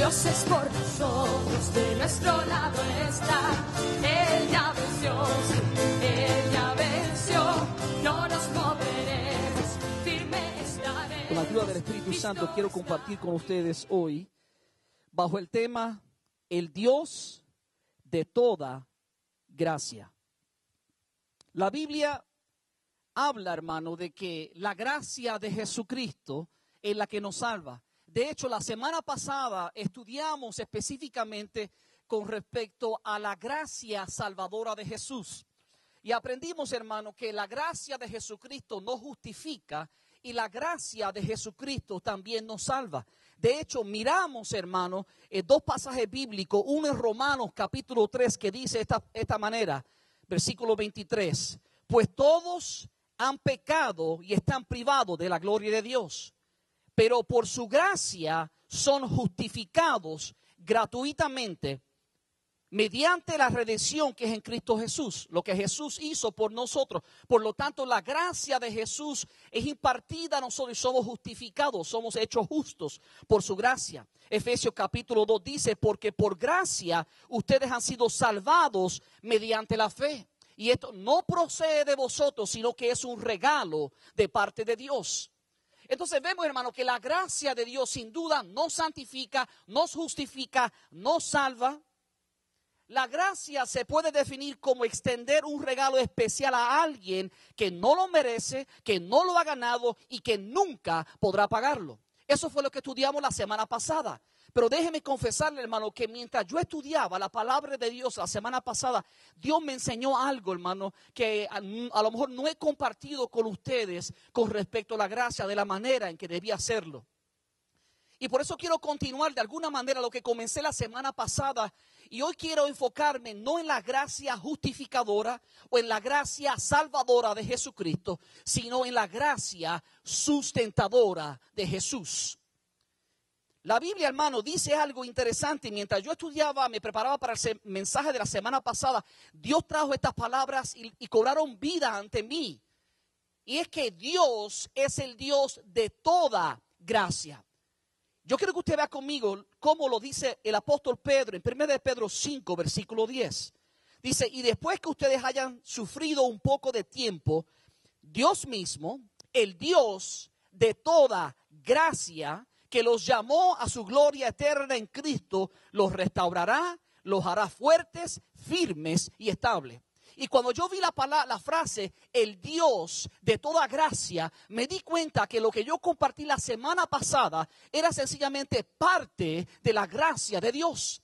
Dios es por nosotros, de nuestro lado está. Él ya venció, sí, Él ya venció. No nos moveremos, firme estaremos. Con la ayuda del Espíritu Santo quiero compartir con ustedes hoy bajo el tema el Dios de toda gracia. La Biblia habla, hermano, de que la gracia de Jesucristo es la que nos salva. De hecho, la semana pasada estudiamos específicamente con respecto a la gracia salvadora de Jesús. Y aprendimos, hermano, que la gracia de Jesucristo nos justifica y la gracia de Jesucristo también nos salva. De hecho, miramos, hermano, dos pasajes bíblicos, uno en Romanos capítulo 3 que dice esta manera, versículo 23, pues todos han pecado y están privados de la gloria de Dios, pero por su gracia son justificados gratuitamente mediante la redención que es en Cristo Jesús, lo que Jesús hizo por nosotros. Por lo tanto, la gracia de Jesús es impartida a nosotros y somos justificados, somos hechos justos por su gracia. Efesios capítulo 2 dice, porque por gracia ustedes han sido salvados mediante la fe. Y esto no procede de vosotros, sino que es un regalo de parte de Dios. Entonces vemos, hermano, que la gracia de Dios sin duda nos santifica, nos justifica, nos salva. La gracia se puede definir como extender un regalo especial a alguien que no lo merece, que no lo ha ganado y que nunca podrá pagarlo. Eso fue lo que estudiamos la semana pasada. Pero déjeme confesarle, hermano, que mientras yo estudiaba la palabra de Dios la semana pasada, Dios me enseñó algo, hermano, que a lo mejor no he compartido con ustedes con respecto a la gracia de la manera en que debía hacerlo. Y por eso quiero continuar de alguna manera lo que comencé la semana pasada. Y hoy quiero enfocarme no en la gracia justificadora o en la gracia salvadora de Jesucristo, sino en la gracia sustentadora de Jesús. La Biblia, hermano, dice algo interesante. Mientras yo estudiaba, me preparaba para el mensaje de la semana pasada, Dios trajo estas palabras y cobraron vida ante mí. Y es que Dios es el Dios de toda gracia. Yo quiero que usted vea conmigo cómo lo dice el apóstol Pedro en 1 de Pedro 5, versículo 10. Dice, y después que ustedes hayan sufrido un poco de tiempo, Dios mismo, el Dios de toda gracia, que los llamó a su gloria eterna en Cristo, los restaurará, los hará fuertes, firmes y estables. Y cuando yo vi la frase, el Dios de toda gracia, me di cuenta que lo que yo compartí la semana pasada era sencillamente parte de la gracia de Dios.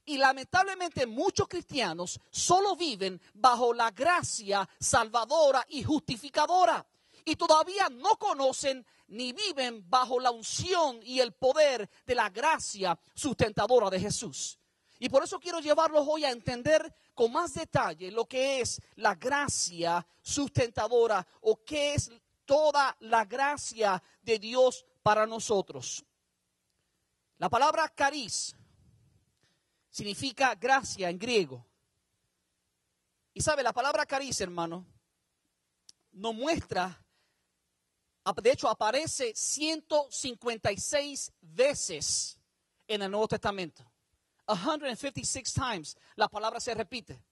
Y lamentablemente muchos cristianos solo viven bajo la gracia salvadora y justificadora. Y todavía no conocen ni viven bajo la unción y el poder de la gracia sustentadora de Jesús. Y por eso quiero llevarlos hoy a entender con más detalle lo que es la gracia sustentadora o qué es toda la gracia de Dios para nosotros. La palabra charis significa gracia en griego. Y sabe, la palabra charis, hermano, nos muestra, de hecho aparece 156 veces en el Nuevo Testamento. 156 times la palabra se repite.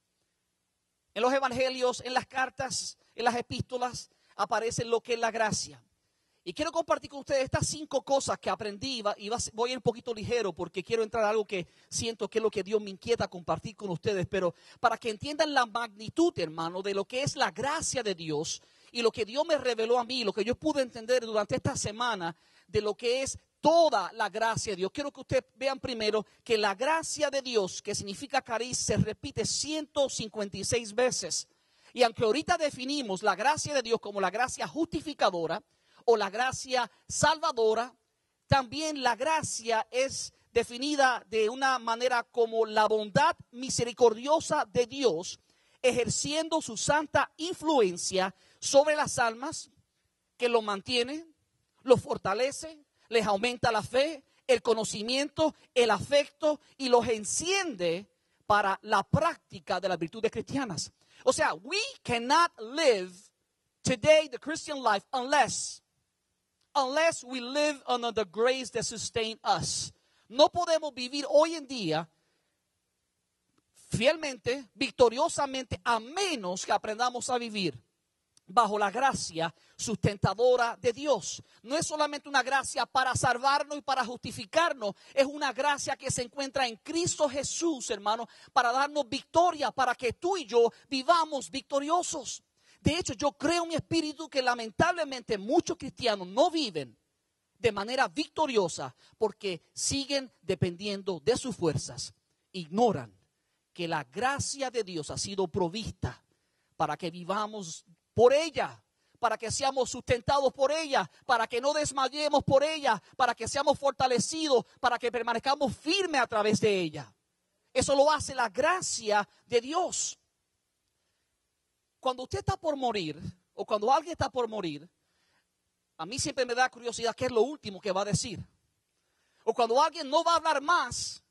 En los evangelios, en las cartas, en las epístolas aparece lo que es la gracia. Y quiero compartir con ustedes estas 5 cosas que aprendí voy a ir un poquito ligero porque quiero entrar a algo que siento que es lo que Dios me inquieta compartir con ustedes, pero para que entiendan la magnitud, hermano, de lo que es la gracia de Dios y lo que Dios me reveló a mí, lo que yo pude entender durante esta semana de lo que es toda la gracia de Dios. Quiero que ustedes vean primero que la gracia de Dios, que significa charis, se repite 156 veces. Y aunque ahorita definimos la gracia de Dios como la gracia justificadora o la gracia salvadora, también la gracia es definida de una manera como la bondad misericordiosa de Dios, ejerciendo su santa influencia sobre las almas, que los mantiene, los fortalece, les aumenta la fe, el conocimiento, el afecto y los enciende para la práctica de las virtudes cristianas. O sea, we cannot live today the Christian life unless we live under the grace that sustains us. No podemos vivir hoy en día fielmente, victoriosamente, a menos que aprendamos a vivir bajo la gracia sustentadora de Dios. No es solamente una gracia para salvarnos y para justificarnos, es una gracia que se encuentra en Cristo Jesús, hermano, para darnos victoria, para que tú y yo vivamos victoriosos. De hecho, yo creo en mi espíritu que lamentablemente muchos cristianos no viven de manera victoriosa porque siguen dependiendo de sus fuerzas. Ignoran que la gracia de Dios ha sido provista para que vivamos por ella, para que seamos sustentados por ella, para que no desmayemos por ella, para que seamos fortalecidos, para que permanezcamos firmes a través de ella. Eso lo hace la gracia de Dios. Cuando usted está por morir, o cuando alguien está por morir, a mí siempre me da curiosidad qué es lo último que va a decir. O cuando alguien no va a hablar más,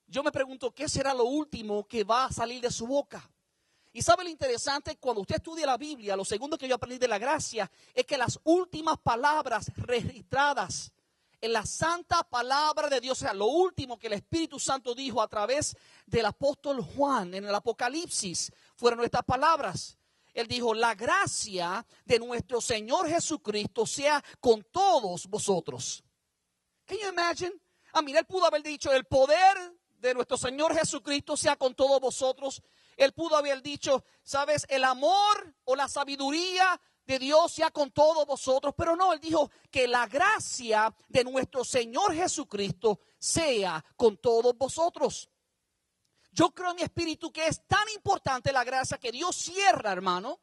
yo me pregunto qué será lo último que va a salir de su boca. Y sabe lo interesante, cuando usted estudia la Biblia, lo segundo que yo aprendí de la gracia es que las últimas palabras registradas en la santa palabra de Dios, o sea, lo último que el Espíritu Santo dijo a través del apóstol Juan en el Apocalipsis, fueron estas palabras. Él dijo, la gracia de nuestro Señor Jesucristo sea con todos vosotros. Can you imagine? Mira, él pudo haber dicho, el poder de nuestro Señor Jesucristo sea con todos vosotros. Él pudo haber dicho, sabes, el amor o la sabiduría de Dios sea con todos vosotros. Pero no, él dijo que la gracia de nuestro Señor Jesucristo sea con todos vosotros. Yo creo en mi espíritu que es tan importante la gracia que Dios cierra, hermano,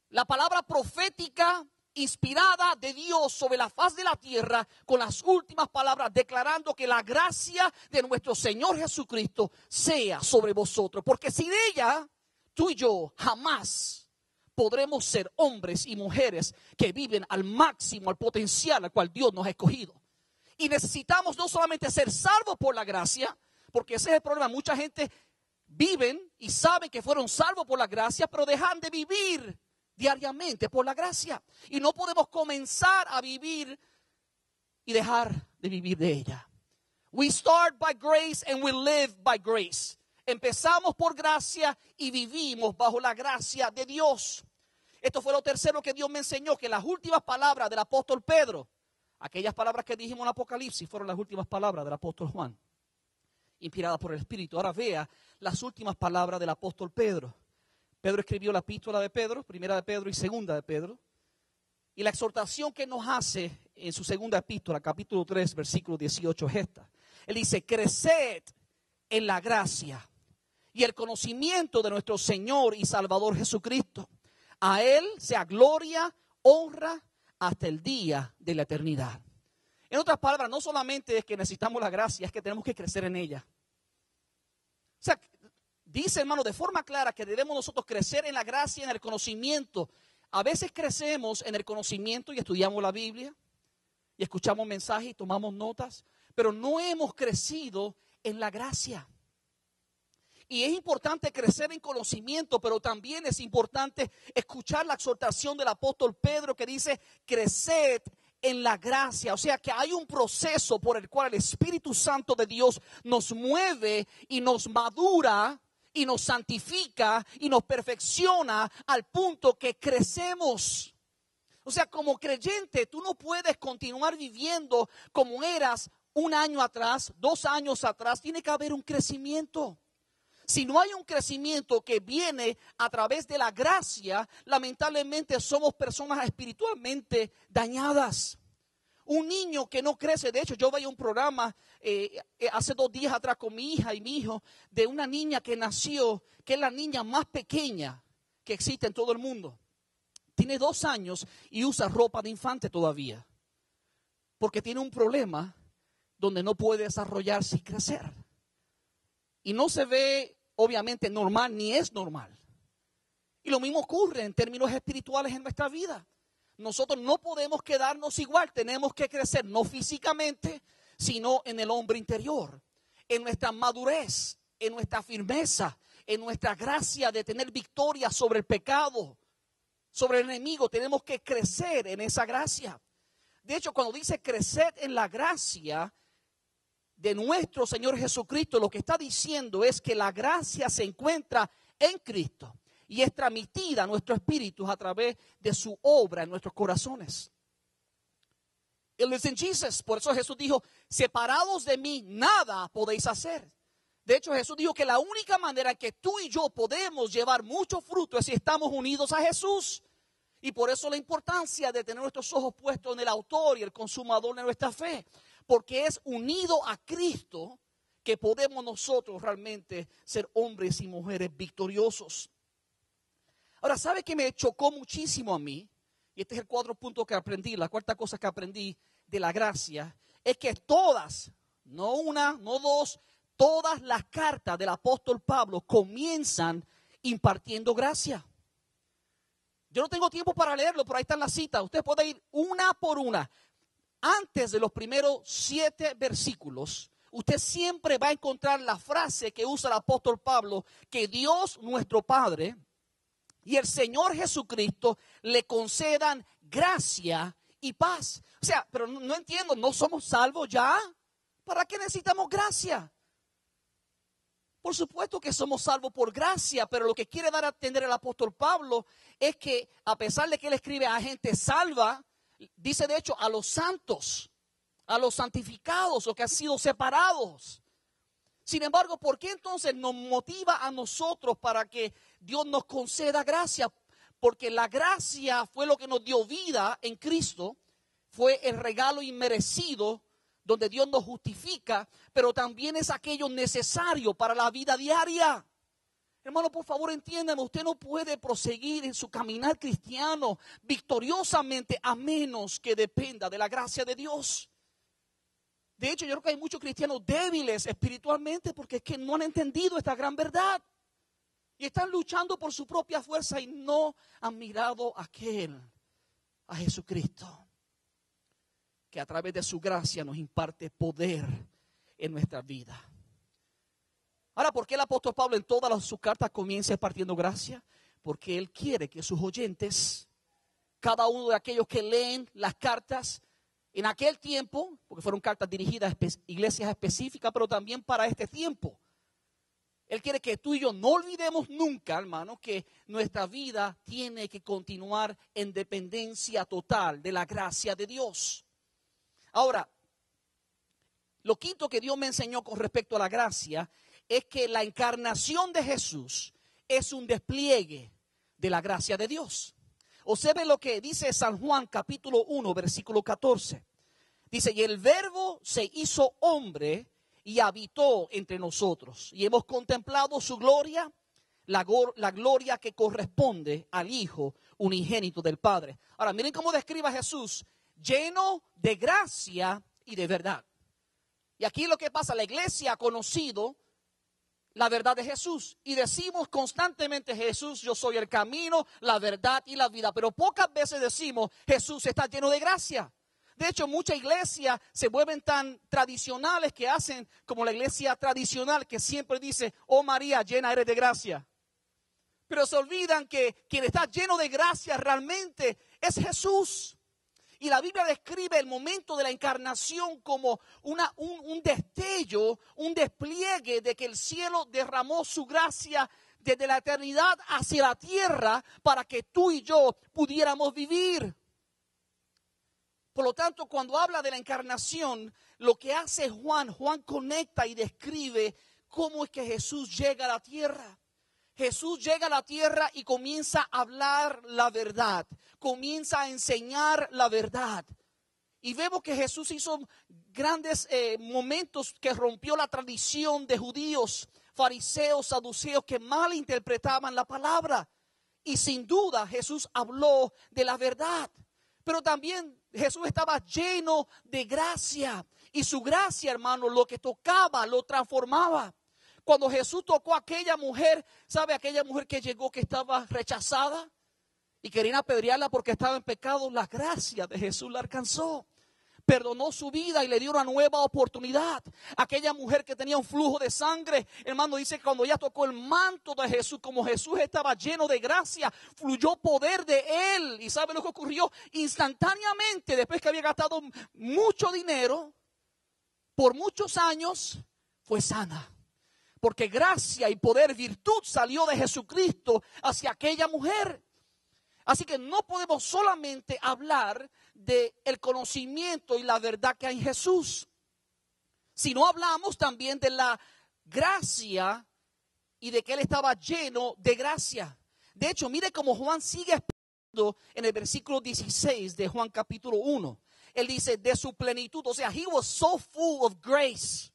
la palabra profética inspirada de Dios sobre la faz de la tierra con las últimas palabras declarando que la gracia de nuestro Señor Jesucristo sea sobre vosotros. Porque sin ella, tú y yo jamás podremos ser hombres y mujeres que viven al máximo, al potencial al cual Dios nos ha escogido. Y necesitamos no solamente ser salvos por la gracia, porque ese es el problema. Mucha gente viven y saben que fueron salvos por la gracia, pero dejan de vivir diariamente por la gracia. Y no podemos comenzar a vivir y dejar de vivir de ella. We start by grace and we live by grace. Empezamos por gracia y vivimos bajo la gracia de Dios. Esto fue lo tercero que Dios me enseñó, que las últimas palabras del apóstol Pedro, aquellas palabras que dijimos en Apocalipsis, fueron las últimas palabras del apóstol Juan, inspirada por el Espíritu. Ahora vea las últimas palabras del apóstol Pedro. Pedro escribió la epístola de Pedro, primera de Pedro y segunda de Pedro. Y la exhortación que nos hace en su segunda epístola, capítulo 3, versículo 18, es esta. Él dice, creced en la gracia y el conocimiento de nuestro Señor y Salvador Jesucristo. A Él sea gloria, honra, hasta el día de la eternidad. En otras palabras, no solamente es que necesitamos la gracia, es que tenemos que crecer en ella. O sea, dice, hermano, de forma clara que debemos nosotros crecer en la gracia y en el conocimiento. A veces crecemos en el conocimiento y estudiamos la Biblia y escuchamos mensajes y tomamos notas, pero no hemos crecido en la gracia. Y es importante crecer en conocimiento, pero también es importante escuchar la exhortación del apóstol Pedro que dice, creced en la gracia. O sea que hay un proceso por el cual el Espíritu Santo de Dios nos mueve y nos madura y nos santifica y nos perfecciona al punto que crecemos. O sea, como creyente, tú no puedes continuar viviendo como eras un año atrás, 2 años atrás. Tiene que haber un crecimiento. Si no hay un crecimiento que viene a través de la gracia, lamentablemente somos personas espiritualmente dañadas. Un niño que no crece, de hecho yo veía un programa hace 2 días atrás con mi hija y mi hijo, de una niña que nació, que es la niña más pequeña que existe en todo el mundo. Tiene 2 años y usa ropa de infante todavía, porque tiene un problema donde no puede desarrollarse y crecer. Y no se ve obviamente normal, ni es normal. Y lo mismo ocurre en términos espirituales en nuestra vida. Nosotros no podemos quedarnos igual, tenemos que crecer, no físicamente, sino en el hombre interior, en nuestra madurez, en nuestra firmeza, en nuestra gracia de tener victoria sobre el pecado, sobre el enemigo. Tenemos que crecer en esa gracia. De hecho, cuando dice creced en la gracia de nuestro Señor Jesucristo, lo que está diciendo es que la gracia se encuentra en Cristo y es transmitida a nuestros espíritus a través de su obra en nuestros corazones. It lives in Jesus. Por eso Jesús dijo, separados de mí, nada podéis hacer. De hecho, Jesús dijo que la única manera que tú y yo podemos llevar mucho fruto es si estamos unidos a Jesús. Y por eso la importancia de tener nuestros ojos puestos en el autor y el consumador de nuestra fe. Porque es unido a Cristo que podemos nosotros realmente ser hombres y mujeres victoriosos. Ahora, ¿sabe qué me chocó muchísimo a mí? Y este es el cuarto punto que aprendí, la cuarta cosa que aprendí de la gracia, es que todas, no una, no dos, todas las cartas del apóstol Pablo comienzan impartiendo gracia. Yo no tengo tiempo para leerlo, pero ahí están las citas. Usted puede ir una por una. Antes de los primeros 7 versículos, usted siempre va a encontrar la frase que usa el apóstol Pablo, que Dios nuestro Padre y el Señor Jesucristo le concedan gracia y paz. O sea, pero no entiendo, ¿no somos salvos ya? ¿Para qué necesitamos gracia? Por supuesto que somos salvos por gracia, pero lo que quiere dar a entender el apóstol Pablo es que a pesar de que él escribe a gente salva, dice de hecho a los santos, a los santificados, o que han sido separados. Sin embargo, ¿por qué entonces nos motiva a nosotros para que Dios nos conceda gracia? Porque la gracia fue lo que nos dio vida en Cristo, fue el regalo inmerecido donde Dios nos justifica, pero también es aquello necesario para la vida diaria. Hermano, por favor, entiéndame, usted no puede proseguir en su caminar cristiano victoriosamente a menos que dependa de la gracia de Dios. De hecho, yo creo que hay muchos cristianos débiles espiritualmente porque es que no han entendido esta gran verdad. Y están luchando por su propia fuerza y no han mirado a aquel, a Jesucristo, que a través de su gracia nos imparte poder en nuestra vida. Ahora, ¿por qué el apóstol Pablo en todas sus cartas comienza partiendo gracia? Porque él quiere que sus oyentes, cada uno de aquellos que leen las cartas, en aquel tiempo, porque fueron cartas dirigidas a iglesias específicas, pero también para este tiempo. Él quiere que tú y yo no olvidemos nunca, hermano, que nuestra vida tiene que continuar en dependencia total de la gracia de Dios. Ahora, lo quinto que Dios me enseñó con respecto a la gracia es que la encarnación de Jesús es un despliegue de la gracia de Dios. Observe lo que dice San Juan capítulo 1, versículo 14. Dice, y el verbo se hizo hombre y habitó entre nosotros. Y hemos contemplado su gloria, la gloria que corresponde al Hijo unigénito del Padre. Ahora, miren cómo describe a Jesús, lleno de gracia y de verdad. Y aquí lo que pasa, la iglesia ha conocido la verdad de Jesús. Y decimos constantemente, Jesús, yo soy el camino, la verdad y la vida. Pero pocas veces decimos, Jesús está lleno de gracia. De hecho, muchas iglesias se vuelven tan tradicionales que hacen como la iglesia tradicional que siempre dice, oh María, llena eres de gracia. Pero se olvidan que quien está lleno de gracia realmente es Jesús. Y la Biblia describe el momento de la encarnación como un destello, un despliegue de que el cielo derramó su gracia desde la eternidad hacia la tierra para que tú y yo pudiéramos vivir. Por lo tanto, cuando habla de la encarnación, lo que hace Juan conecta y describe cómo es que Jesús llega a la tierra. Jesús llega a la tierra y comienza a hablar la verdad, comienza a enseñar la verdad. Y vemos que Jesús hizo grandes momentos que rompió la tradición de judíos, fariseos, saduceos que malinterpretaban la palabra. Y sin duda Jesús habló de la verdad. Pero también Jesús estaba lleno de gracia. Y su gracia, hermano, lo que tocaba, lo transformaba. Cuando Jesús tocó a aquella mujer, ¿sabe? Aquella mujer que llegó que estaba rechazada y querían apedrearla porque estaba en pecado. La gracia de Jesús la alcanzó. perdonó su vida y le dio una nueva oportunidad. Aquella mujer que tenía un flujo de sangre, hermano, dice que cuando ella tocó el manto de Jesús, como Jesús estaba lleno de gracia, fluyó poder de él. ¿Y sabe lo que ocurrió? Instantáneamente, después que había gastado mucho dinero, por muchos años, fue sana. Porque gracia y poder, virtud salió de Jesucristo hacia aquella mujer. Así que no podemos solamente hablar del conocimiento y la verdad que hay en Jesús, sino hablamos también de la gracia y de que Él estaba lleno de gracia. De hecho, mire cómo Juan sigue explicando en el versículo 16 de Juan capítulo 1. Él dice, de su plenitud, o sea, he was so full of grace.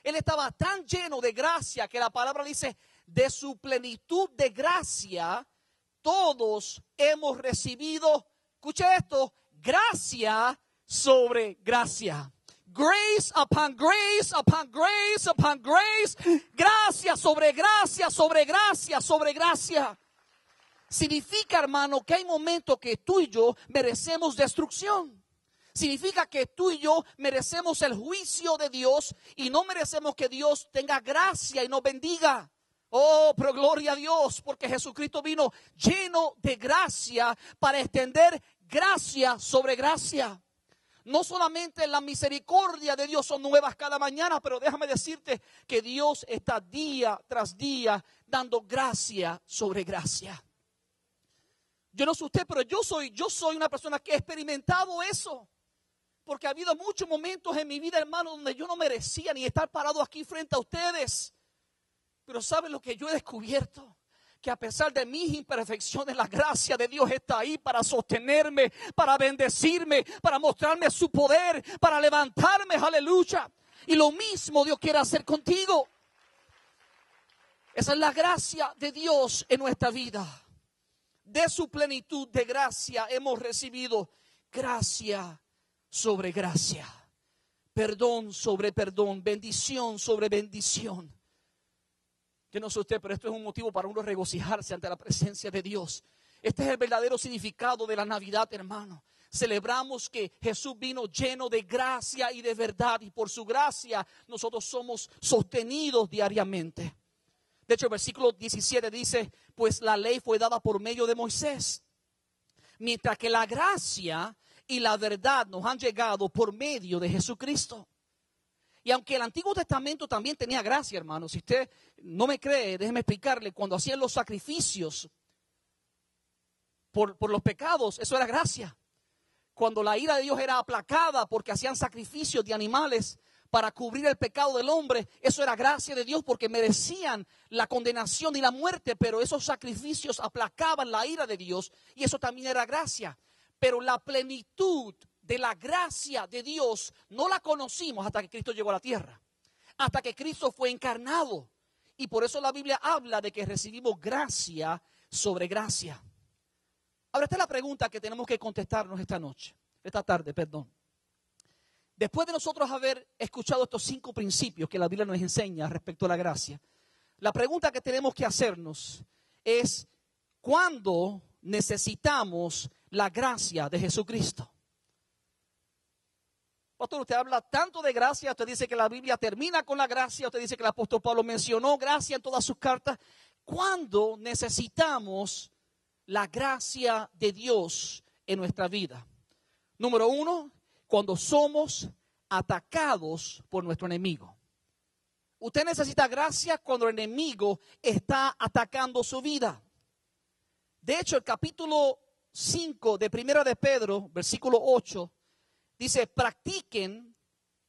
Él estaba tan lleno de gracia que la palabra dice, de su plenitud de gracia, todos hemos recibido, escuche esto, gracia sobre gracia. Grace upon grace, upon grace, upon grace. Gracia sobre gracia, sobre gracia, sobre gracia. Significa, hermano, que hay momentos que tú y yo merecemos destrucción. Significa que tú y yo merecemos el juicio de Dios y no merecemos que Dios tenga gracia y nos bendiga. Oh, pero gloria a Dios, porque Jesucristo vino lleno de gracia para extender gracia sobre gracia. No solamente la misericordia de Dios son nuevas cada mañana, pero déjame decirte que Dios está día tras día dando gracia sobre gracia. Yo no sé usted, pero yo soy una persona que ha experimentado eso. Porque ha habido muchos momentos en mi vida, hermano, donde yo no merecía ni estar parado aquí frente a ustedes. Pero ¿saben lo que yo he descubierto? Que a pesar de mis imperfecciones, la gracia de Dios está ahí para sostenerme, para bendecirme, para mostrarme su poder, para levantarme, aleluya. Y lo mismo Dios quiere hacer contigo. Esa es la gracia de Dios en nuestra vida. De su plenitud de gracia hemos recibido gracia sobre gracia, perdón sobre perdón, bendición sobre bendición. Yo no sé usted, pero esto es un motivo para uno regocijarse ante la presencia de Dios. Este es el verdadero significado de la Navidad, hermano. Celebramos que Jesús vino lleno de gracia y de verdad, y por su gracia nosotros somos sostenidos diariamente. De hecho, el versículo 17 dice, pues la ley fue dada por medio de Moisés, mientras que la gracia y la verdad nos han llegado por medio de Jesucristo. Y aunque el Antiguo Testamento también tenía gracia, hermano, si usted no me cree, déjeme explicarle, cuando hacían los sacrificios por los pecados, eso era gracia. Cuando la ira de Dios era aplacada porque hacían sacrificios de animales para cubrir el pecado del hombre, eso era gracia de Dios porque merecían la condenación y la muerte, pero esos sacrificios aplacaban la ira de Dios y eso también era gracia. Pero la plenitud de la gracia de Dios no la conocimos hasta que Cristo llegó a la tierra, hasta que Cristo fue encarnado. Y por eso la Biblia habla de que recibimos gracia sobre gracia. Ahora esta es la pregunta que tenemos que contestarnos esta tarde. Después de nosotros haber escuchado estos 5 principios que la Biblia nos enseña respecto a la gracia, la pregunta que tenemos que hacernos es, ¿cuándo necesitamos la gracia de Jesucristo? Pastor, usted habla tanto de gracia, usted dice que la Biblia termina con la gracia, usted dice que el apóstol Pablo mencionó gracia en todas sus cartas. ¿Cuándo necesitamos la gracia de Dios en nuestra vida? Número 1, cuando somos atacados por nuestro enemigo. Usted necesita gracia cuando el enemigo está atacando su vida. De hecho, el capítulo 5 de Primera de Pedro, versículo 8, dice, practiquen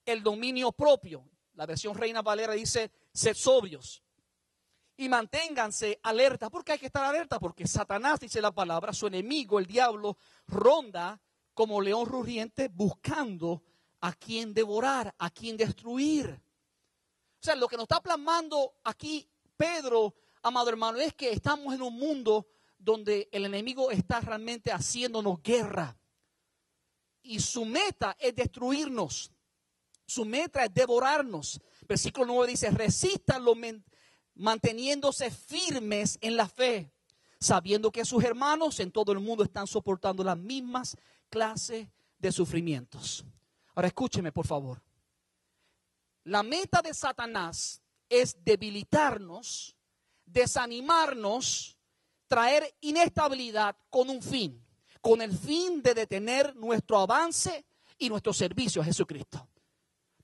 el dominio propio. La versión Reina Valera dice, sed sobrios y manténganse alerta. ¿Por qué hay que estar alerta? Porque Satanás, dice la palabra, su enemigo, el diablo, ronda como león rugiente buscando a quien devorar, a quien destruir. O sea, lo que nos está plasmando aquí Pedro, amado hermano, es que estamos en un mundo donde el enemigo está realmente haciéndonos guerra. Y su meta es destruirnos. Su meta es devorarnos. Versículo 9 dice, resístanlo manteniéndose firmes en la fe, sabiendo que sus hermanos en todo el mundo están soportando las mismas clases de sufrimientos. Ahora escúcheme, por favor. La meta de Satanás es debilitarnos, desanimarnos, traer inestabilidad con un fin. Con el fin de detener nuestro avance y nuestro servicio a Jesucristo.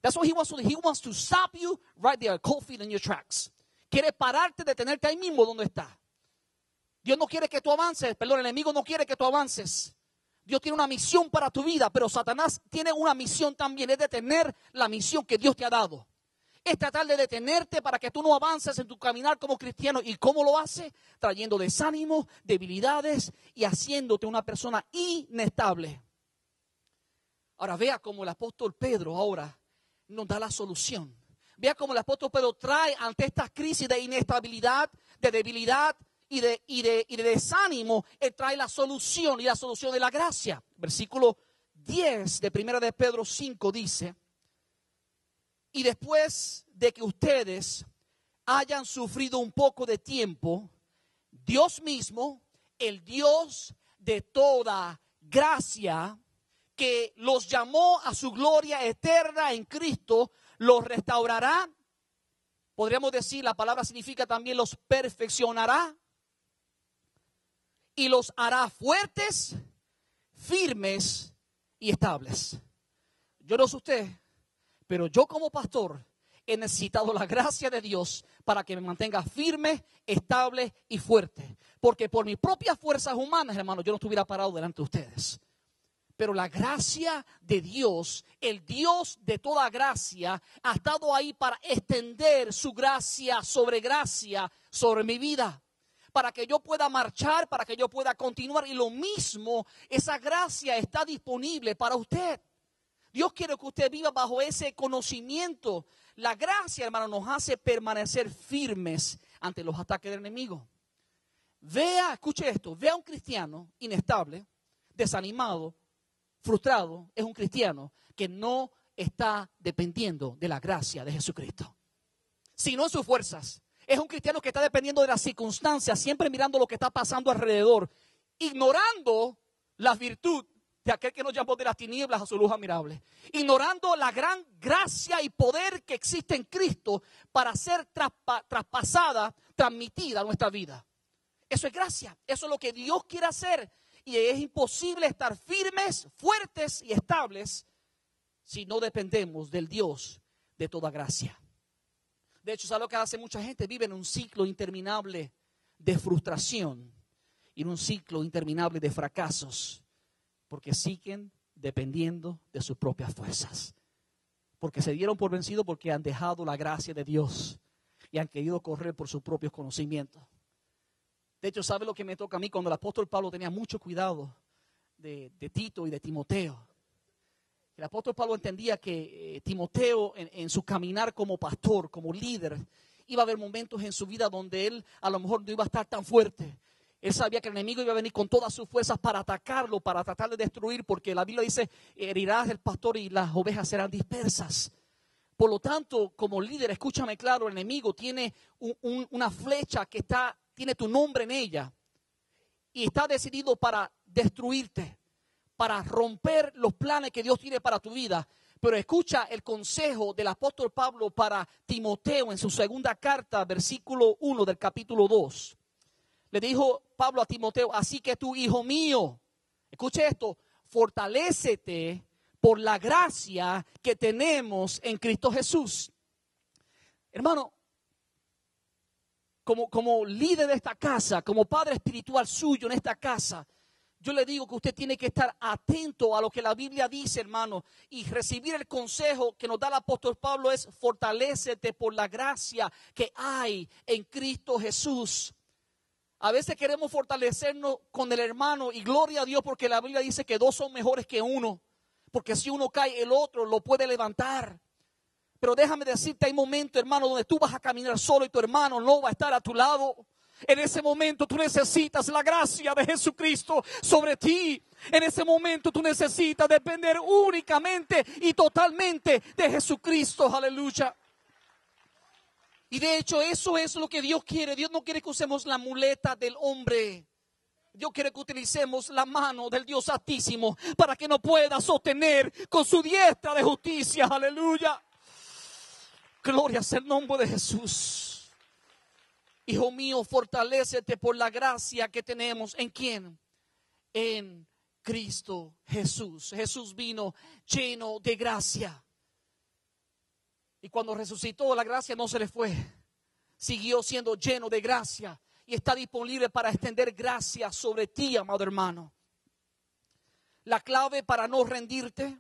That's what he wants to do. He wants to stop you right there, cold feet in your tracks. Quiere pararte, detenerte ahí mismo donde está. Dios no quiere que tú avances, perdón, el enemigo no quiere que tú avances. Dios tiene una misión para tu vida, pero Satanás tiene una misión también, es detener la misión que Dios te ha dado. Es tratar de detenerte para que tú no avances en tu caminar como cristiano. ¿Y cómo lo hace? Trayendo desánimo, debilidades y haciéndote una persona inestable. Ahora vea cómo el apóstol Pedro ahora nos da la solución. Vea cómo el apóstol Pedro trae ante esta crisis de inestabilidad, de debilidad y de desánimo. Él trae la solución y la solución de la gracia. Versículo 10 de 1 de Pedro 5 dice: y después de que ustedes hayan sufrido un poco de tiempo, Dios mismo, el Dios de toda gracia, que los llamó a su gloria eterna en Cristo, los restaurará. Podríamos decir, la palabra significa también los perfeccionará y los hará fuertes, firmes y estables. Yo no sé usted, pero yo como pastor he necesitado la gracia de Dios para que me mantenga firme, estable y fuerte. Porque por mis propias fuerzas humanas, hermano, yo no estuviera parado delante de ustedes. Pero la gracia de Dios, el Dios de toda gracia, ha estado ahí para extender su gracia sobre mi vida. Para que yo pueda marchar, para que yo pueda continuar. Y lo mismo, esa gracia está disponible para usted. Dios quiere que usted viva bajo ese conocimiento. La gracia, hermano, nos hace permanecer firmes ante los ataques del enemigo. Escuche esto, vea a un cristiano inestable, desanimado, frustrado. Es un cristiano que no está dependiendo de la gracia de Jesucristo, sino en sus fuerzas. Es un cristiano que está dependiendo de las circunstancias, siempre mirando lo que está pasando alrededor, ignorando la virtud de aquel que nos llamó de las tinieblas a su luz admirable, ignorando la gran gracia y poder que existe en Cristo para ser traspasada, transmitida a nuestra vida. Eso es gracia, eso es lo que Dios quiere hacer. Y es imposible estar firmes, fuertes y estables si no dependemos del Dios de toda gracia. De hecho, ¿sabe lo que hace mucha gente? Vive en un ciclo interminable de frustración y en un ciclo interminable de fracasos, porque siguen dependiendo de sus propias fuerzas. Porque se dieron por vencidos porque han dejado la gracia de Dios y han querido correr por sus propios conocimientos. De hecho, ¿sabe lo que me toca a mí? Cuando el apóstol Pablo tenía mucho cuidado de Tito y de Timoteo. El apóstol Pablo entendía que Timoteo en su caminar como pastor, como líder, iba a haber momentos en su vida donde él a lo mejor no iba a estar tan fuerte. Él sabía que el enemigo iba a venir con todas sus fuerzas para atacarlo, para tratar de destruir, porque la Biblia dice, herirás el pastor y las ovejas serán dispersas. Por lo tanto, como líder, escúchame claro, el enemigo tiene una flecha que tiene tu nombre en ella y está decidido para destruirte, para romper los planes que Dios tiene para tu vida. Pero escucha el consejo del apóstol Pablo para Timoteo en su segunda carta, versículo 1 del capítulo 2. Le dijo Pablo a Timoteo: así que tú, hijo mío, escuche esto, fortalécete por la gracia que tenemos en Cristo Jesús. Hermano, como líder de esta casa, como padre espiritual suyo en esta casa, yo le digo que usted tiene que estar atento a lo que la Biblia dice, hermano, y recibir el consejo que nos da el apóstol Pablo es: fortalécete por la gracia que hay en Cristo Jesús. A veces queremos fortalecernos con el hermano y gloria a Dios porque la Biblia dice que dos son mejores que uno, porque si uno cae el otro lo puede levantar. Pero déjame decirte, hay momentos, hermano, donde tú vas a caminar solo y tu hermano no va a estar a tu lado. En ese momento tú necesitas la gracia de Jesucristo sobre ti. En ese momento tú necesitas depender únicamente y totalmente de Jesucristo. Aleluya. Y de hecho eso es lo que Dios quiere. Dios no quiere que usemos la muleta del hombre. Dios quiere que utilicemos la mano del Dios Altísimo para que nos pueda sostener con su diestra de justicia. Aleluya. Gloria sea el nombre de Jesús. Hijo mío, fortalécete por la gracia que tenemos. ¿En quién? En Cristo Jesús. Jesús vino lleno de gracia. Y cuando resucitó, la gracia no se le fue. Siguió siendo lleno de gracia. Y está disponible para extender gracia sobre ti, amado hermano. La clave para no rendirte,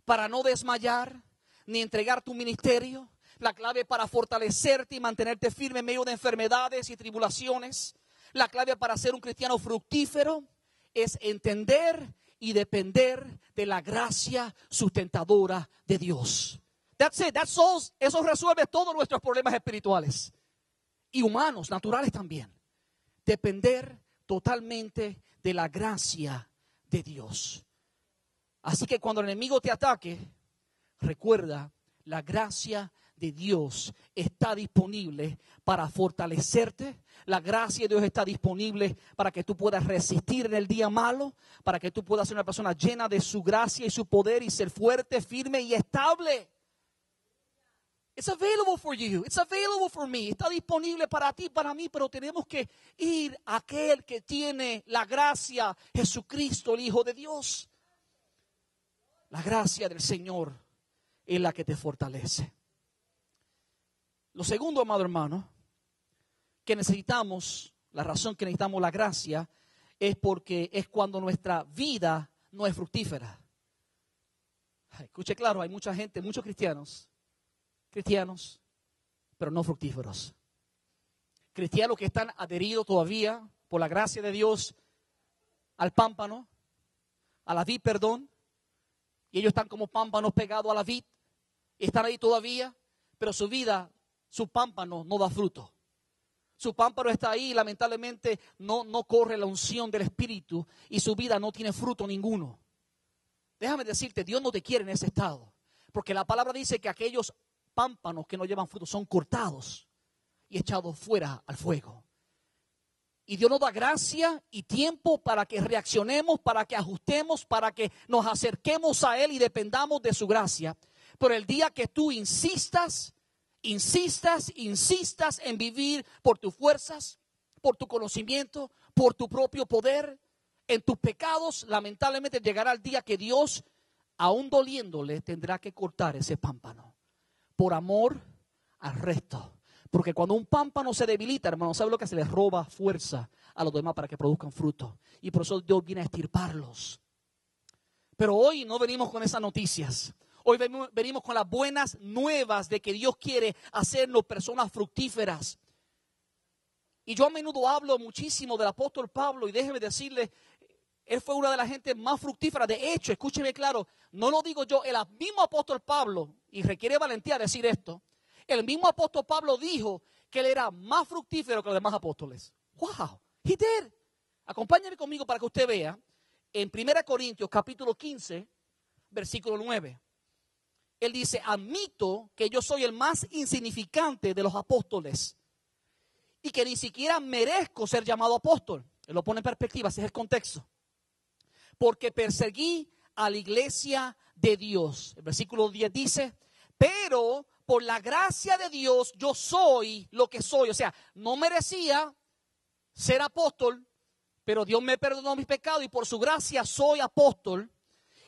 para no desmayar, ni entregar tu ministerio. La clave para fortalecerte y mantenerte firme en medio de enfermedades y tribulaciones. La clave para ser un cristiano fructífero es entender y depender de la gracia sustentadora de Dios. That's it, that's all. Eso resuelve todos nuestros problemas espirituales y humanos, naturales también. Depender totalmente de la gracia de Dios. Así que cuando el enemigo te ataque, recuerda, la gracia de Dios está disponible para fortalecerte. La gracia de Dios está disponible para que tú puedas resistir en el día malo, para que tú puedas ser una persona llena de su gracia y su poder y ser fuerte, firme y estable. It's available for you. It's available for me. Está disponible para ti, para mí, pero tenemos que ir a aquel que tiene la gracia, Jesucristo, el Hijo de Dios. La gracia del Señor es la que te fortalece. Lo segundo, amado hermano, que necesitamos, la razón que necesitamos la gracia, es porque es cuando nuestra vida no es fructífera. Escuche claro, hay mucha gente, muchos cristianos, pero no fructíferos. Cristianos que están adheridos todavía, por la gracia de Dios, al pámpano, a la vid, perdón. Y ellos están como pámpanos pegados a la vid. Y están ahí todavía, pero su vida, su pámpano no da fruto. Su pámpano está ahí y lamentablemente no corre la unción del Espíritu y su vida no tiene fruto ninguno. Déjame decirte, Dios no te quiere en ese estado. Porque la palabra dice que aquellos pámpanos que no llevan fruto son cortados y echados fuera al fuego. Y Dios nos da gracia y tiempo para que reaccionemos, para que ajustemos, para que nos acerquemos a Él y dependamos de su gracia. Pero el día que tú insistas en vivir por tus fuerzas, por tu conocimiento, por tu propio poder, en tus pecados, lamentablemente llegará el día que Dios, aún doliéndole, tendrá que cortar ese pámpano. Por amor al resto. Porque cuando un pámpano se debilita, hermano, ¿sabe lo que se les roba fuerza a los demás para que produzcan fruto? Y por eso Dios viene a extirparlos. Pero hoy no venimos con esas noticias. Hoy venimos con las buenas nuevas de que Dios quiere hacernos personas fructíferas. Y yo a menudo hablo muchísimo del apóstol Pablo y déjeme decirle, él fue una de las gentes más fructíferas. De hecho, escúcheme claro, no lo digo yo, el mismo apóstol Pablo, y requiere valentía decir esto, el mismo apóstol Pablo dijo que él era más fructífero que los demás apóstoles. Wow, he did. Acompáñame conmigo para que usted vea en 1 Corintios capítulo 15, versículo 9. Él dice, admito que yo soy el más insignificante de los apóstoles y que ni siquiera merezco ser llamado apóstol. Él lo pone en perspectiva, ese es el contexto. Porque perseguí a la iglesia de Dios. El versículo 10 dice, pero por la gracia de Dios yo soy lo que soy. O sea, no merecía ser apóstol, pero Dios me perdonó mis pecados y por su gracia soy apóstol.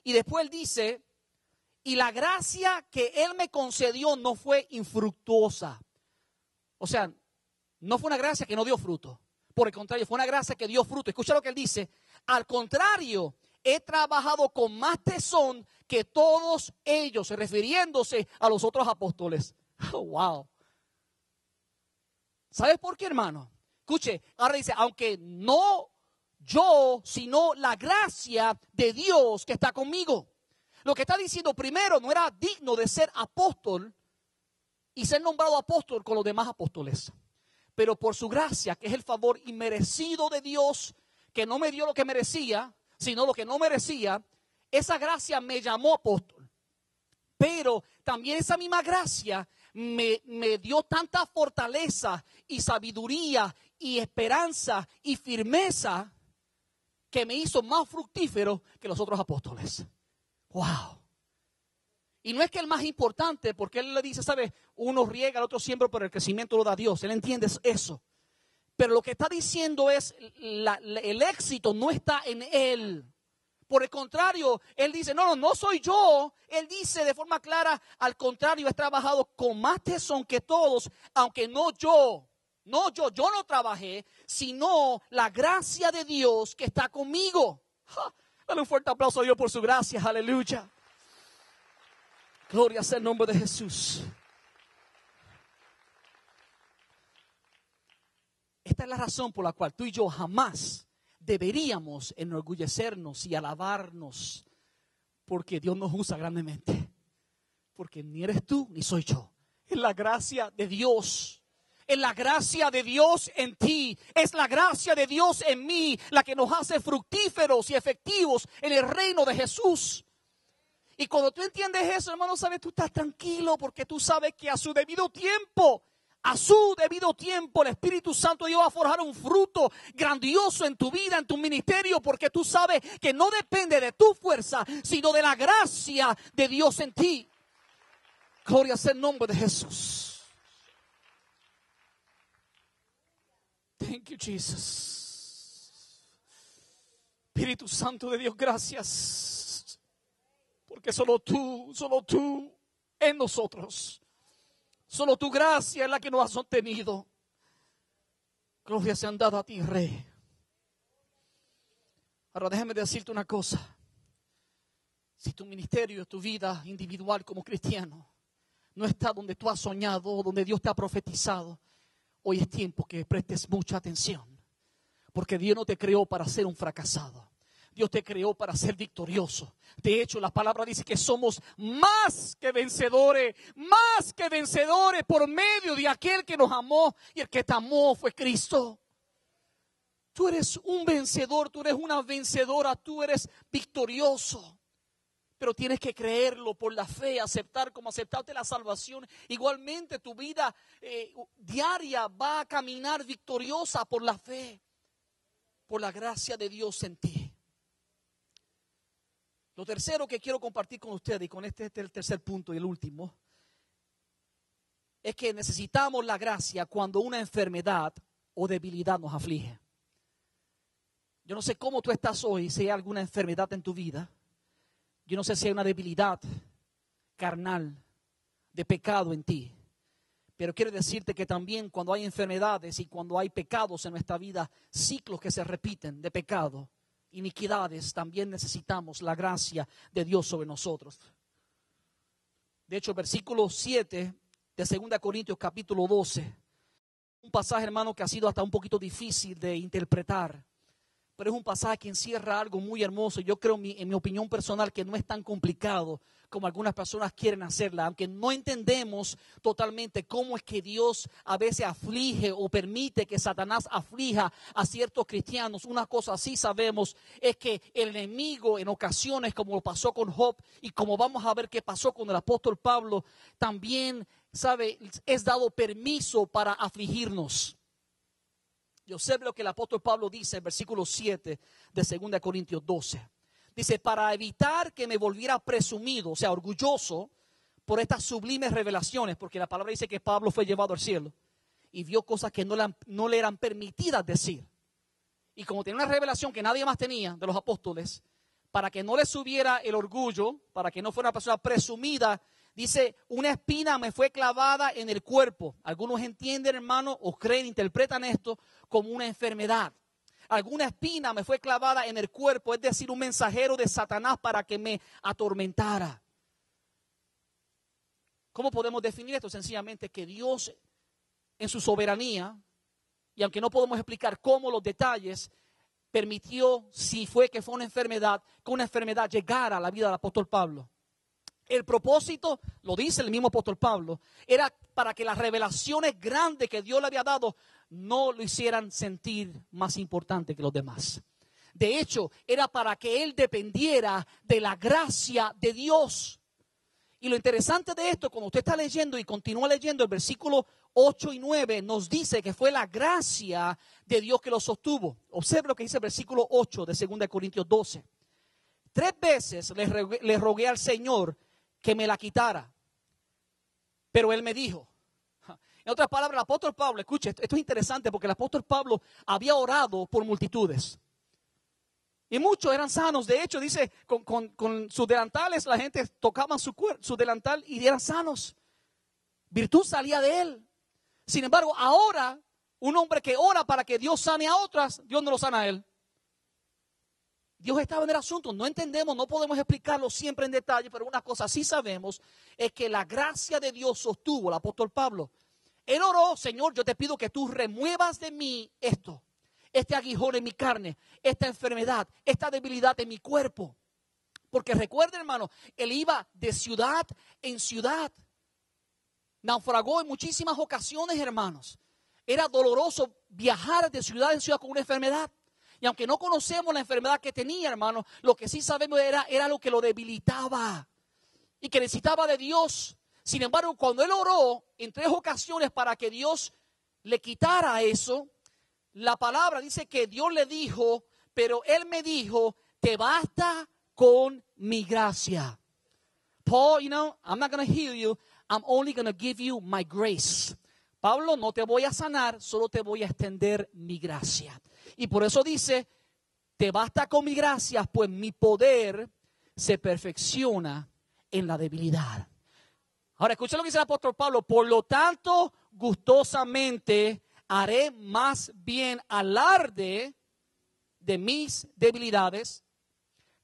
Y después él dice, y la gracia que Él me concedió no fue infructuosa. O sea, no fue una gracia que no dio fruto. Por el contrario, fue una gracia que dio fruto. Escucha lo que Él dice. Al contrario, he trabajado con más tesón que todos ellos, refiriéndose a los otros apóstoles. Oh, wow. ¿Sabes por qué, hermano? Escuche, ahora dice, aunque no yo, sino la gracia de Dios que está conmigo. Lo que está diciendo, primero, no era digno de ser apóstol y ser nombrado apóstol con los demás apóstoles. Pero por su gracia, que es el favor inmerecido de Dios, que no me dio lo que merecía, sino lo que no merecía, esa gracia me llamó apóstol. Pero también esa misma gracia me dio tanta fortaleza y sabiduría y esperanza y firmeza que me hizo más fructífero que los otros apóstoles. Wow. Y no es que el más importante, porque él le dice, ¿sabes? Uno riega, el otro siembra, pero el crecimiento lo da Dios. Él entiende eso. Pero lo que está diciendo es, el éxito no está en él. Por el contrario, él dice, no soy yo. Él dice de forma clara, al contrario, he trabajado con más tesón que todos, aunque yo no trabajé, sino la gracia de Dios que está conmigo. ¡Ja! Dale un fuerte aplauso a Dios por su gracia, aleluya. Gloria sea el nombre de Jesús. Esta es la razón por la cual tú y yo jamás deberíamos enorgullecernos y alabarnos, porque Dios nos usa grandemente. Porque ni eres tú ni soy yo. Es la gracia de Dios. Es la gracia de Dios en ti. Es la gracia de Dios en mí la que nos hace fructíferos y efectivos en el reino de Jesús. Y cuando tú entiendes eso, hermano, sabes, tú estás tranquilo porque tú sabes que a su debido tiempo, el Espíritu Santo Dios va a forjar un fruto grandioso en tu vida, en tu ministerio, porque tú sabes que no depende de tu fuerza, sino de la gracia de Dios en ti. Gloria sea el nombre de Jesús. Thank you, Jesus. Espíritu Santo de Dios, gracias. Porque solo tú en nosotros. Solo tu gracia es la que nos ha sostenido. Gloria sea dada a ti, Rey. Ahora déjame decirte una cosa. Si tu ministerio, tu vida individual como cristiano no está donde tú has soñado o donde Dios te ha profetizado, hoy es tiempo que prestes mucha atención. Porque Dios no te creó para ser un fracasado. Dios te creó para ser victorioso. De hecho, la palabra dice que somos más que vencedores por medio de aquel que nos amó, y el que te amó fue Cristo. Tú eres un vencedor, tú eres una vencedora, tú eres victorioso. Pero tienes que creerlo por la fe, aceptar como aceptaste la salvación. Igualmente tu vida diaria va a caminar victoriosa por la fe, por la gracia de Dios en ti. Lo tercero que quiero compartir con ustedes, y con este es el tercer punto y el último, es que necesitamos la gracia cuando una enfermedad o debilidad nos aflige. Yo no sé cómo tú estás hoy, si hay alguna enfermedad en tu vida. Yo no sé si hay una debilidad carnal de pecado en ti. Pero quiero decirte que también cuando hay enfermedades y cuando hay pecados en nuestra vida, ciclos que se repiten de pecado, iniquidades, también necesitamos la gracia de Dios sobre nosotros. De hecho, versículo 7 de 2 Corintios capítulo 12, un pasaje, hermano, que ha sido hasta un poquito difícil de interpretar, pero es un pasaje que encierra algo muy hermoso. Yo creo, en mi opinión personal, que no es tan complicado como algunas personas quieren hacerla, aunque no entendemos totalmente cómo es que Dios a veces aflige o permite que Satanás aflija a ciertos cristianos. Una cosa sí sabemos es que el enemigo en ocasiones, como lo pasó con Job y como vamos a ver que pasó con el apóstol Pablo, también, sabe, es dado permiso para afligirnos. Yo sé lo que el apóstol Pablo dice en versículo 7 de 2 Corintios 12. Dice, para evitar que me volviera presumido, o sea, orgulloso, por estas sublimes revelaciones, porque la palabra dice que Pablo fue llevado al cielo y vio cosas que no le eran permitidas decir. Y como tenía una revelación que nadie más tenía de los apóstoles, para que no le subiera el orgullo, para que no fuera una persona presumida, dice, una espina me fue clavada en el cuerpo. Algunos entienden, hermano, o creen, interpretan esto como una enfermedad. Alguna espina me fue clavada en el cuerpo, es decir, un mensajero de Satanás para que me atormentara. ¿Cómo podemos definir esto? Sencillamente que Dios, en su soberanía, y aunque no podemos explicar cómo los detalles, permitió, si fue que fue una enfermedad, que una enfermedad llegara a la vida del apóstol Pablo. El propósito, lo dice el mismo apóstol Pablo, era para que las revelaciones grandes que Dios le había dado no lo hicieran sentir más importante que los demás. De hecho, era para que él dependiera de la gracia de Dios. Y lo interesante de esto, cuando usted está leyendo y continúa leyendo, el versículo 8 y 9 nos dice que fue la gracia de Dios que lo sostuvo. Observe lo que dice el versículo 8 de 2 Corintios 12. 3 veces le rogué al Señor que me la quitara, pero Él me dijo. En otras palabras, el apóstol Pablo, escuche, esto es interesante porque el apóstol Pablo había orado por multitudes. Y muchos eran sanos. De hecho, dice, con sus delantales la gente tocaba su delantal y eran sanos. Virtud salía de él. Sin embargo, ahora, un hombre que ora para que Dios sane a otras, Dios no lo sana a él. Dios estaba en el asunto. No entendemos, no podemos explicarlo siempre en detalle, pero una cosa sí sabemos es que la gracia de Dios sostuvo al apóstol Pablo. Él oró: Señor, yo te pido que tú remuevas de mí esto. Este aguijón en mi carne, esta enfermedad, esta debilidad en mi cuerpo. Porque recuerden, hermano, él iba de ciudad en ciudad. Naufragó en muchísimas ocasiones, hermanos. Era doloroso viajar de ciudad en ciudad con una enfermedad. Y aunque no conocemos la enfermedad que tenía, hermano, lo que sí sabemos era lo que lo debilitaba. Y que necesitaba de Dios. Sin embargo, cuando él oró en 3 ocasiones para que Dios le quitara eso, la palabra dice que Dios le dijo, pero Él me dijo, te basta con mi gracia. Paul, I'm not going to heal you. I'm only going to give you my grace. Pablo, no te voy a sanar, solo te voy a extender mi gracia. Y por eso dice, te basta con mi gracia, pues mi poder se perfecciona en la debilidad. Ahora, escucha lo que dice el apóstol Pablo. Por lo tanto, gustosamente haré más bien alarde de mis debilidades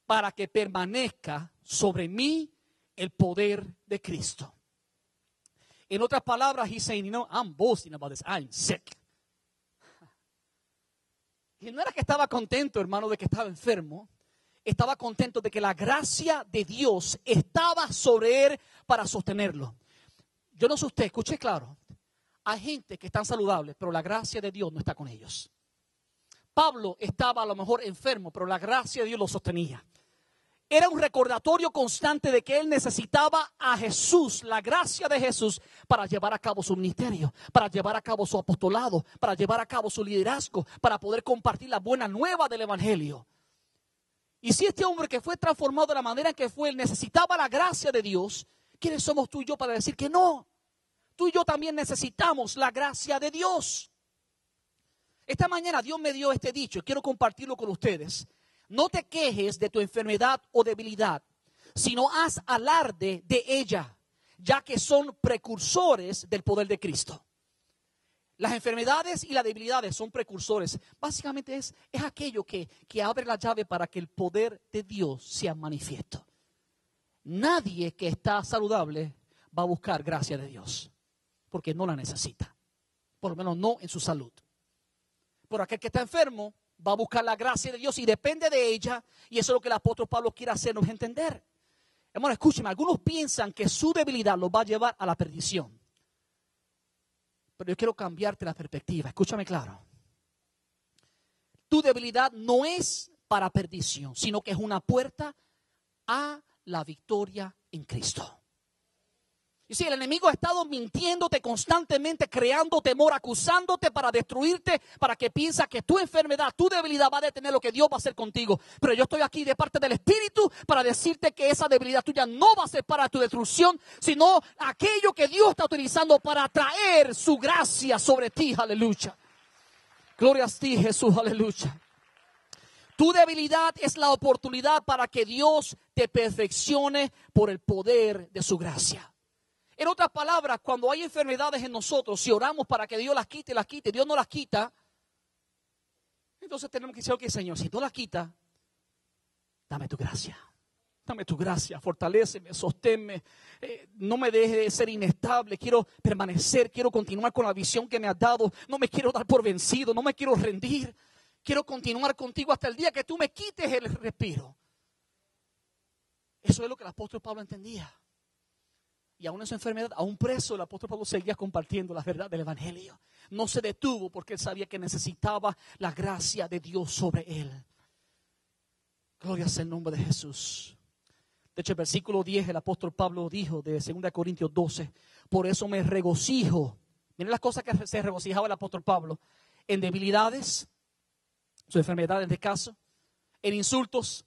para que permanezca sobre mí el poder de Cristo. En otras palabras, he's saying, I'm boasting about this. I'm sick. Y no era que estaba contento, hermano, de que estaba enfermo. Estaba contento de que la gracia de Dios estaba sobre él para sostenerlo. Yo no sé usted, escuche claro. Hay gente que están saludables, pero la gracia de Dios no está con ellos. Pablo estaba a lo mejor enfermo, pero la gracia de Dios lo sostenía. Era un recordatorio constante de que él necesitaba a Jesús, la gracia de Jesús, para llevar a cabo su ministerio, para llevar a cabo su apostolado, para llevar a cabo su liderazgo, para poder compartir la buena nueva del evangelio. Y si este hombre que fue transformado de la manera en que fue, él necesitaba la gracia de Dios, ¿quiénes somos tú y yo para decir que no? Tú y yo también necesitamos la gracia de Dios. Esta mañana Dios me dio este dicho y quiero compartirlo con ustedes. No te quejes de tu enfermedad o debilidad, sino haz alarde de ella, ya que son precursores del poder de Cristo. Las enfermedades y las debilidades son precursores. Básicamente es aquello que abre la llave para que el poder de Dios sea manifiesto. Nadie que está saludable va a buscar gracia de Dios, porque no la necesita. Por lo menos no en su salud. Por aquel que está enfermo va a buscar la gracia de Dios y depende de ella. Y eso es lo que el apóstol Pablo quiere hacernos entender. Hermano, escúcheme, algunos piensan que su debilidad los va a llevar a la perdición. Pero yo quiero cambiarte la perspectiva. Escúchame claro. Tu debilidad no es para perdición, sino que es una puerta a la victoria en Cristo. Y si el enemigo ha estado mintiéndote constantemente, creando temor, acusándote para destruirte, para que piensa que tu enfermedad, tu debilidad va a detener lo que Dios va a hacer contigo. Pero yo estoy aquí de parte del Espíritu para decirte que esa debilidad tuya no va a ser para tu destrucción, sino aquello que Dios está utilizando para traer su gracia sobre ti. Aleluya. Gloria a ti, Jesús. Aleluya. Tu debilidad es la oportunidad para que Dios te perfeccione por el poder de su gracia. En otras palabras, cuando hay enfermedades en nosotros, si oramos para que Dios las quite, Dios no las quita, entonces tenemos que decir, ok, Señor, si tú las quitas, dame tu gracia. Dame tu gracia, fortaléceme, sosténme, no me dejes de ser inestable, quiero permanecer, quiero continuar con la visión que me has dado, no me quiero dar por vencido, no me quiero rendir, quiero continuar contigo hasta el día que tú me quites el respiro. Eso es lo que el apóstol Pablo entendía. Y aún en su enfermedad, aún preso, el apóstol Pablo seguía compartiendo la verdad del evangelio. No se detuvo porque él sabía que necesitaba la gracia de Dios sobre él. Gloria sea el nombre de Jesús. De hecho, el versículo 10, el apóstol Pablo dijo de 2 Corintios 12, por eso me regocijo. Miren las cosas que se regocijaba el apóstol Pablo. En debilidades, sus enfermedades de caso, en insultos,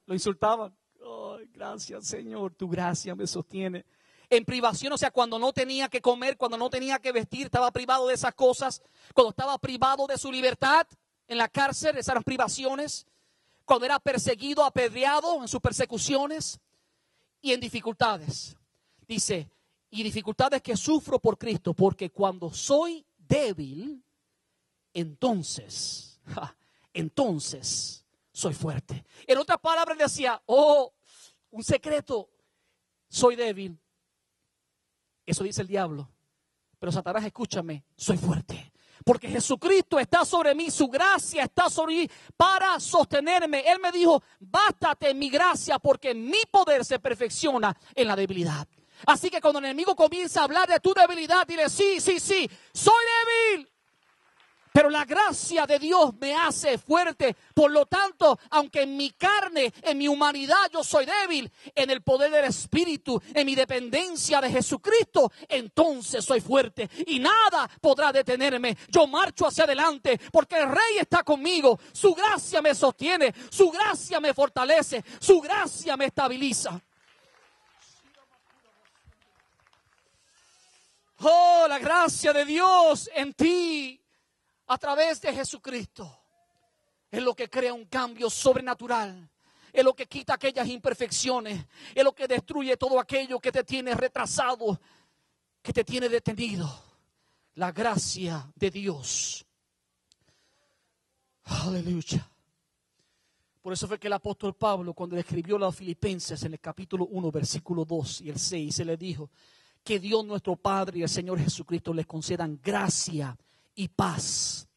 lo insultaban. Ay, gracias Señor, tu gracia me sostiene. En privación, o sea, cuando no tenía que comer, cuando no tenía que vestir, estaba privado de esas cosas. Cuando estaba privado de su libertad en la cárcel, esas eran privaciones. Cuando era perseguido, apedreado en sus persecuciones. Y en dificultades. Dice, y dificultades que sufro por Cristo, porque cuando soy débil, entonces soy fuerte. En otras palabras decía, un secreto, soy débil. Eso dice el diablo. Pero Satanás, escúchame, soy fuerte. Porque Jesucristo está sobre mí, su gracia está sobre mí para sostenerme. Él me dijo, bástate mi gracia porque mi poder se perfecciona en la debilidad. Así que cuando el enemigo comienza a hablar de tu debilidad, dile, sí, soy débil. Pero la gracia de Dios me hace fuerte. Por lo tanto, aunque en mi carne, en mi humanidad yo soy débil, en el poder del Espíritu, en mi dependencia de Jesucristo, entonces soy fuerte. Y nada podrá detenerme. Yo marcho hacia adelante porque el Rey está conmigo. Su gracia me sostiene, su gracia me fortalece, su gracia me estabiliza. Oh, la gracia de Dios en ti. A través de Jesucristo es lo que crea un cambio sobrenatural. Es lo que quita aquellas imperfecciones. Es lo que destruye todo aquello que te tiene retrasado, que te tiene detenido. La gracia de Dios. Aleluya. Por eso fue que el apóstol Pablo, cuando le escribió a los Filipenses en el capítulo 1, versículo 2 y el 6, se le dijo que Dios nuestro Padre y el Señor Jesucristo les concedan gracia y paz.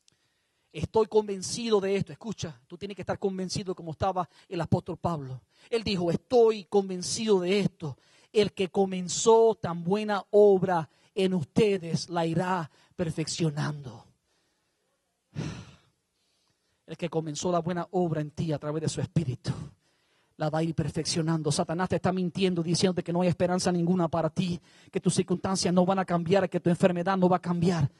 Estoy convencido de esto. Escucha, tú tienes que estar convencido como estaba el apóstol Pablo. Él dijo, estoy convencido de esto. El que comenzó tan buena obra en ustedes la irá perfeccionando. El que comenzó la buena obra en ti a través de su Espíritu la va a ir perfeccionando. Satanás te está mintiendo diciendo que no hay esperanza ninguna para ti, que tus circunstancias no van a cambiar, que tu enfermedad no va a cambiar,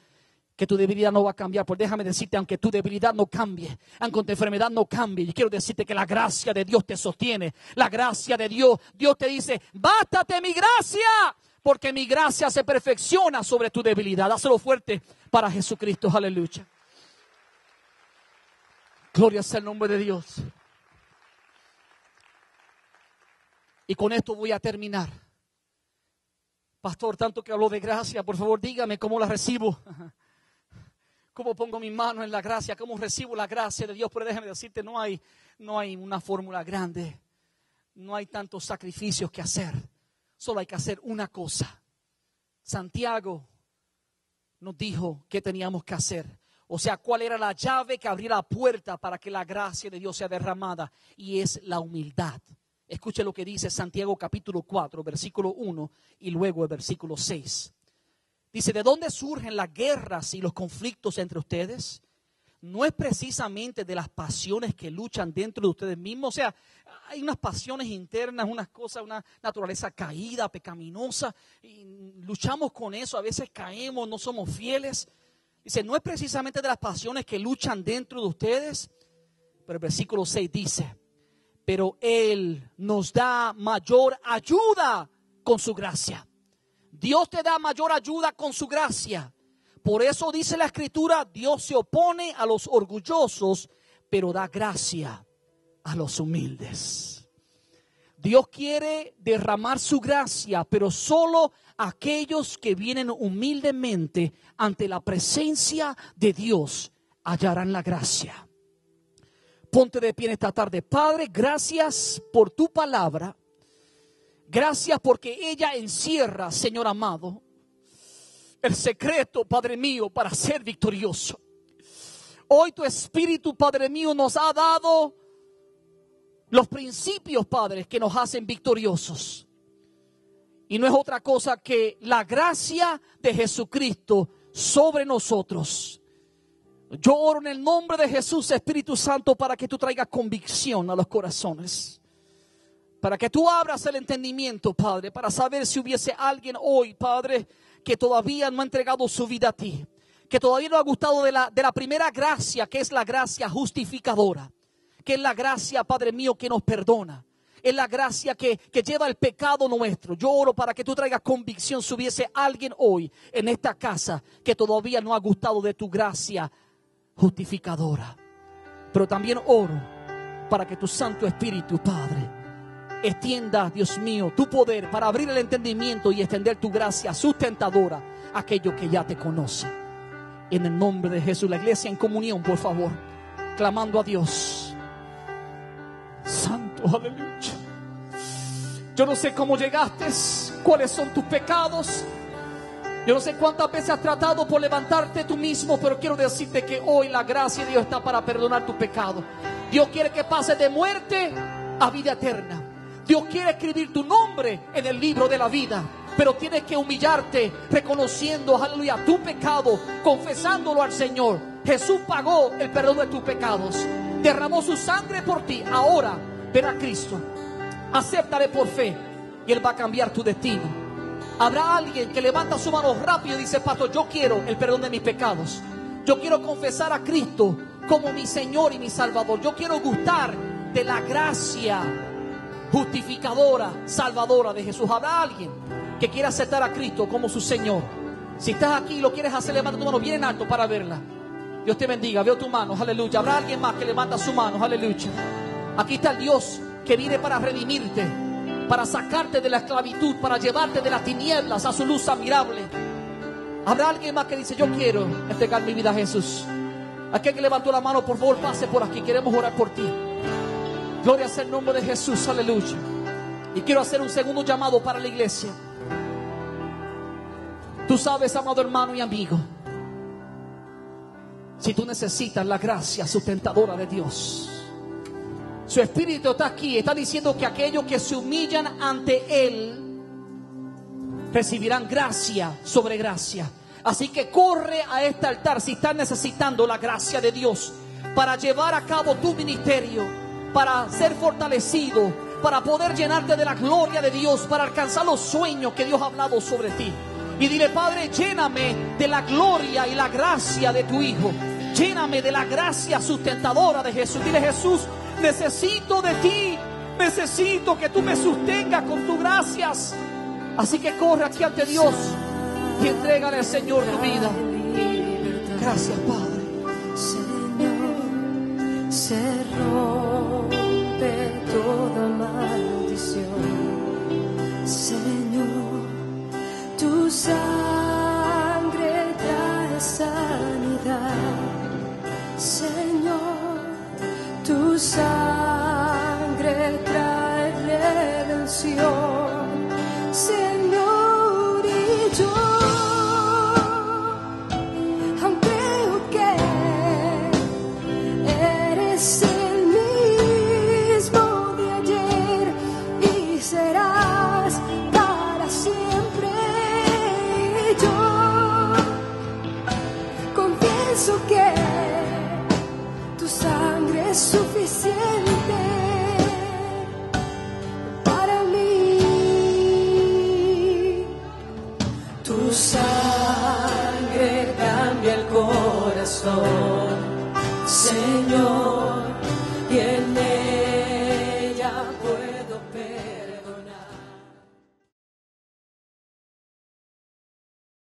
que tu debilidad no va a cambiar. Pues déjame decirte, aunque tu debilidad no cambie, aunque tu enfermedad no cambie, yo quiero decirte que la gracia de Dios te sostiene. La gracia de Dios, Dios te dice, bástate mi gracia, porque mi gracia se perfecciona sobre tu debilidad. Hazlo fuerte para Jesucristo, aleluya. Gloria sea el nombre de Dios. Y con esto voy a terminar. Pastor, tanto que habló de gracia, por favor dígame cómo la recibo. ¿Cómo pongo mi mano en la gracia? ¿Cómo recibo la gracia de Dios? Pero déjame decirte, no hay una fórmula grande. No hay tantos sacrificios que hacer. Solo hay que hacer una cosa. Santiago nos dijo qué teníamos que hacer. O sea, cuál era la llave que abría la puerta para que la gracia de Dios sea derramada. Y es la humildad. Escuche lo que dice Santiago capítulo 4, versículo 1 y luego el versículo 6. Dice, ¿de dónde surgen las guerras y los conflictos entre ustedes? No es precisamente de las pasiones que luchan dentro de ustedes mismos. O sea, hay unas pasiones internas, unas cosas, una naturaleza caída, pecaminosa. Y luchamos con eso, a veces caemos, no somos fieles. Dice, no es precisamente de las pasiones que luchan dentro de ustedes. Pero el versículo 6 dice, pero Él nos da mayor ayuda con su gracia. Dios te da mayor ayuda con su gracia. Por eso dice la Escritura, Dios se opone a los orgullosos, pero da gracia a los humildes. Dios quiere derramar su gracia, pero solo aquellos que vienen humildemente ante la presencia de Dios hallarán la gracia. Ponte de pie en esta tarde. Padre, gracias por tu palabra. Gracias porque ella encierra, Señor amado, el secreto, Padre mío, para ser victorioso. Hoy tu Espíritu, Padre mío, nos ha dado los principios, Padre, que nos hacen victoriosos. Y no es otra cosa que la gracia de Jesucristo sobre nosotros. Yo oro en el nombre de Jesús, Espíritu Santo, para que tú traigas convicción a los corazones. Para que tú abras el entendimiento, Padre, para saber si hubiese alguien hoy, Padre, que todavía no ha entregado su vida a ti, que todavía no ha gustado de la primera gracia, que es la gracia justificadora, que es la gracia, Padre mío, que nos perdona. Es la gracia que lleva el pecado nuestro. Yo oro para que tú traigas convicción si hubiese alguien hoy en esta casa que todavía no ha gustado de tu gracia justificadora. Pero también oro para que tu Santo Espíritu, Padre, extienda, Dios mío, tu poder para abrir el entendimiento y extender tu gracia sustentadora a aquellos que ya te conocen. En el nombre de Jesús, la iglesia en comunión, por favor, clamando a Dios. Santo, aleluya. Yo no sé cómo llegaste, cuáles son tus pecados. Yo no sé cuántas veces has tratado por levantarte tú mismo, pero quiero decirte que hoy la gracia de Dios está para perdonar tu pecado. Dios quiere que pases de muerte a vida eterna. Dios quiere escribir tu nombre en el libro de la vida, pero tienes que humillarte reconociendo, aleluya, tu pecado, confesándolo al Señor. Jesús pagó el perdón de tus pecados, derramó su sangre por ti. Ahora ven a Cristo, acéptale por fe y Él va a cambiar tu destino. Habrá alguien que levanta su mano rápido y dice: pastor, yo quiero el perdón de mis pecados. Yo quiero confesar a Cristo como mi Señor y mi Salvador. Yo quiero gustar de la gracia justificadora, salvadora de Jesús. Habrá alguien que quiera aceptar a Cristo como su Señor. Si estás aquí y lo quieres hacer, levanta tu mano bien alto para verla. Dios te bendiga, veo tu mano, aleluya. Habrá alguien más que levanta su mano, aleluya. Aquí está el Dios que viene para redimirte, para sacarte de la esclavitud, para llevarte de las tinieblas a su luz admirable. Habrá alguien más que dice: yo quiero entregar mi vida a Jesús. Aquel que levantó la mano, por favor, pase por aquí, queremos orar por ti. Gloria sea el nombre de Jesús, aleluya. Y quiero hacer un segundo llamado para la iglesia. Tú sabes, amado hermano y amigo, si tú necesitas la gracia sustentadora de Dios, su Espíritu está aquí, está diciendo que aquellos que se humillan ante Él recibirán gracia sobre gracia. Así que corre a este altar si estás necesitando la gracia de Dios para llevar a cabo tu ministerio, para ser fortalecido, para poder llenarte de la gloria de Dios, para alcanzar los sueños que Dios ha hablado sobre ti. Y dile: Padre, lléname de la gloria y la gracia de tu Hijo. Lléname de la gracia sustentadora de Jesús. Dile: Jesús, necesito de ti. Necesito que tú me sostengas con tus gracias. Así que corre aquí ante Dios y entrégale al Señor tu vida. Gracias, Padre. Señor, se rompe toda maldición. Señor, tu sangre trae sanidad. Señor, tu sangre trae redención. Señor, y yo aún creo que eres el mismo de ayer y serás para siempre. Y yo confieso que tu sangre es suficiente para mí. Tu sangre cambia el corazón, Señor, y el